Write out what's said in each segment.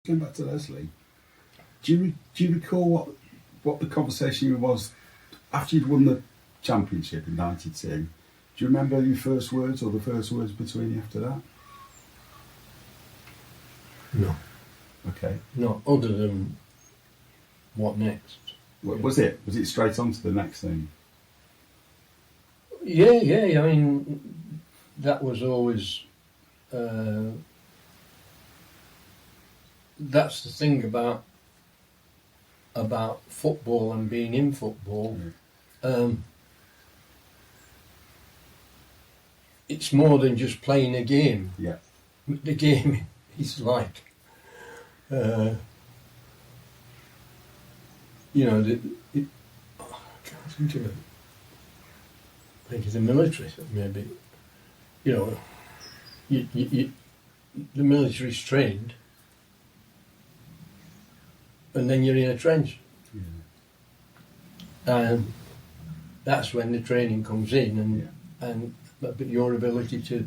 Going back to Leslie, do you recall what the conversation was after you'd won the championship in '92? Do you remember your first words or the first words between you after that? No. Okay. No, other than what next? What was it? Was it straight on to the next thing? Yeah. I mean, that was always. That's the thing about football and being in football. It's more than just playing a game. Yeah. The game is like, I can't think of it. I think it's the military, maybe. The military's trained, and then you're in a trench. Yeah. And that's when the training comes in, but your ability to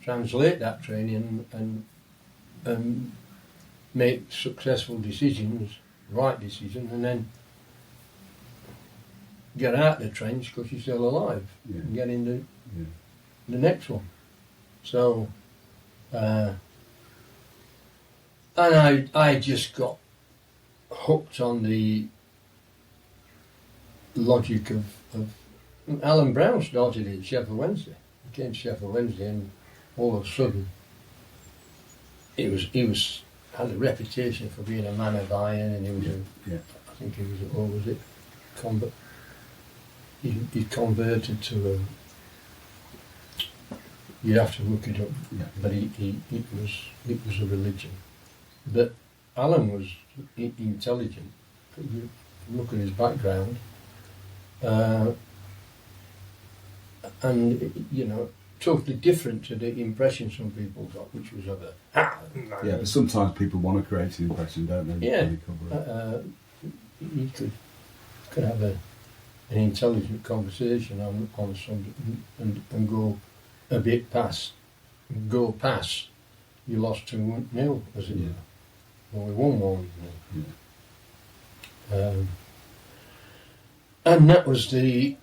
translate that training and make successful decisions, right decisions, and then get out of the trench because you're still alive, and get into the next one. So, and I just got hooked on the logic of Alan Brown started it at Sheffield Wednesday. He came to Sheffield Wednesday, and all of a sudden, he had a reputation for being a man of iron, and he was I think he was he converted to you'd have to look it up, but it was a religion. But Alan was intelligent. You look at his background, and totally different to the impression some people got, which was of a but sometimes people want to create an impression, don't they? You could have an intelligent conversation on something and go a bit past. You lost 2-0, as it were. Well, we won 1-0. And that was the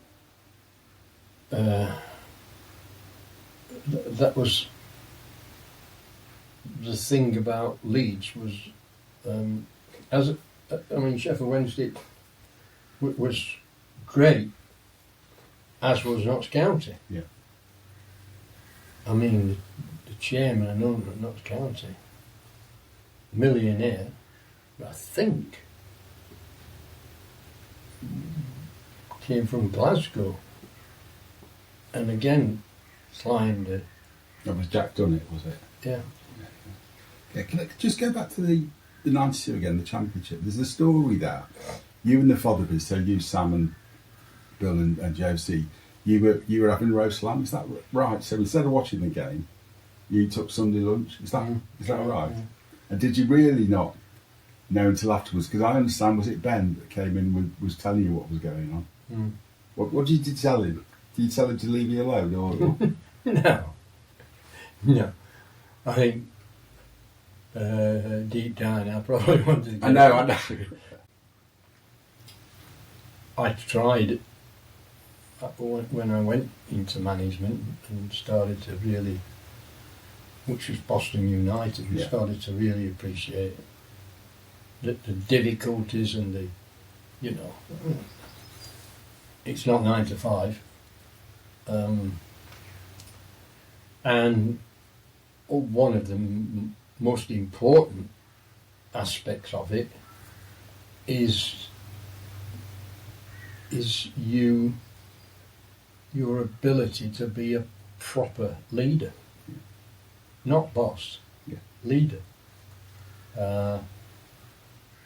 thing about Leeds was Sheffield Wednesday was great, as was Notts County. Yeah. I mean, the chairman and owner of Notts County, millionaire, I think, came from Glasgow, and again climbed a... That was Jack Dunnett, was it? Yeah. Can I just go back to the '92 again, the championship? There's a story that you and the Fotherby, so you, Sam and Bill and Josie, you were having roast lamb, is that right? So instead of watching the game, you took Sunday lunch, is that right? Yeah. And did you really not know until afterwards? Because I understand, was it Ben that came in and was telling you what was going on? What did you tell him? Did you tell him to leave you alone? Or? No. I think deep down I probably wanted to get I know. I tried when I went into management and started to really, which was Boston United, we started to really appreciate the difficulties and the, it's not 9 to 5. And one of the most important aspects of it is your ability to be a proper leader, not boss, leader.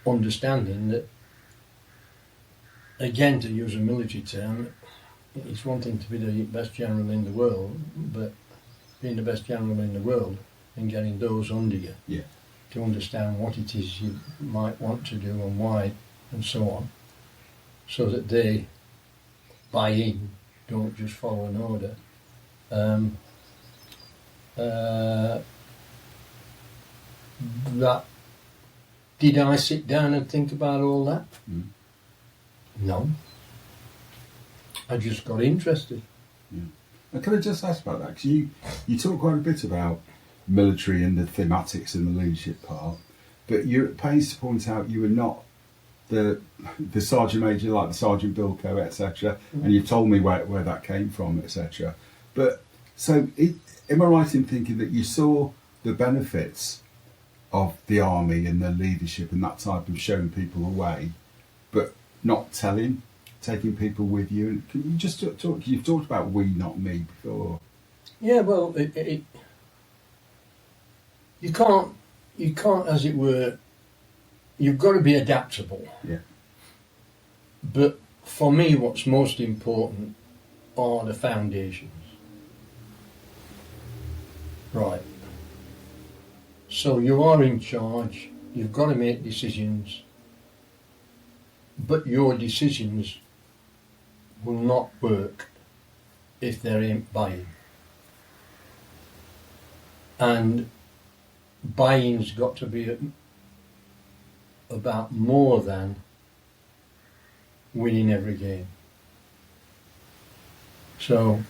Understanding that, again, to use a military term, it's one thing to be the best general in the world, but being the best general in the world and getting those under you to understand what it is you might want to do and why and so on, so that they buy in, don't just follow an order. That Did I sit down and think about all that? No. I just got interested. Yeah. And can I just ask about that? Because you talk quite a bit about military and the thematics and the leadership part, but you're at pains to point out you were not the sergeant major like the Sergeant Wilko, etc. And you've told me where that came from, etc. But so, am I right in thinking that you saw the benefits of the army and the leadership and that type of showing people the way, but not taking people with you? And can you just talk? You've talked about we, not me before. Yeah, well, you can't, as it were. You've got to be adaptable. Yeah. But for me, what's most important are the foundations. Right. So you are in charge, you've got to make decisions, but your decisions will not work if there ain't buying. And buying's got to be about more than winning every game. So,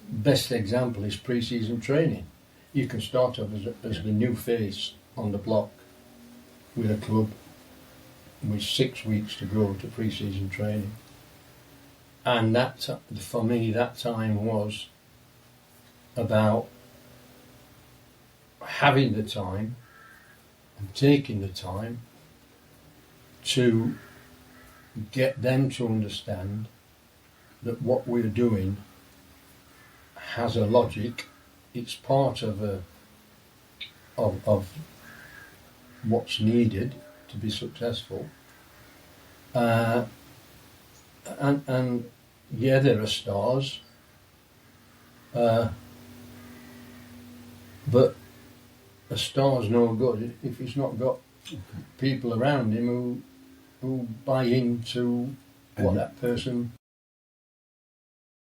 best example is pre-season training. You can start off as the new face on the block with a club with 6 weeks to go to pre-season training. And that, for me, that time was about having the time and taking the time to get them to understand that what we're doing has a logic. It's part of what's needed to be successful. And yeah, there are stars, but a star's no good if he's not got people around him who buy into what that person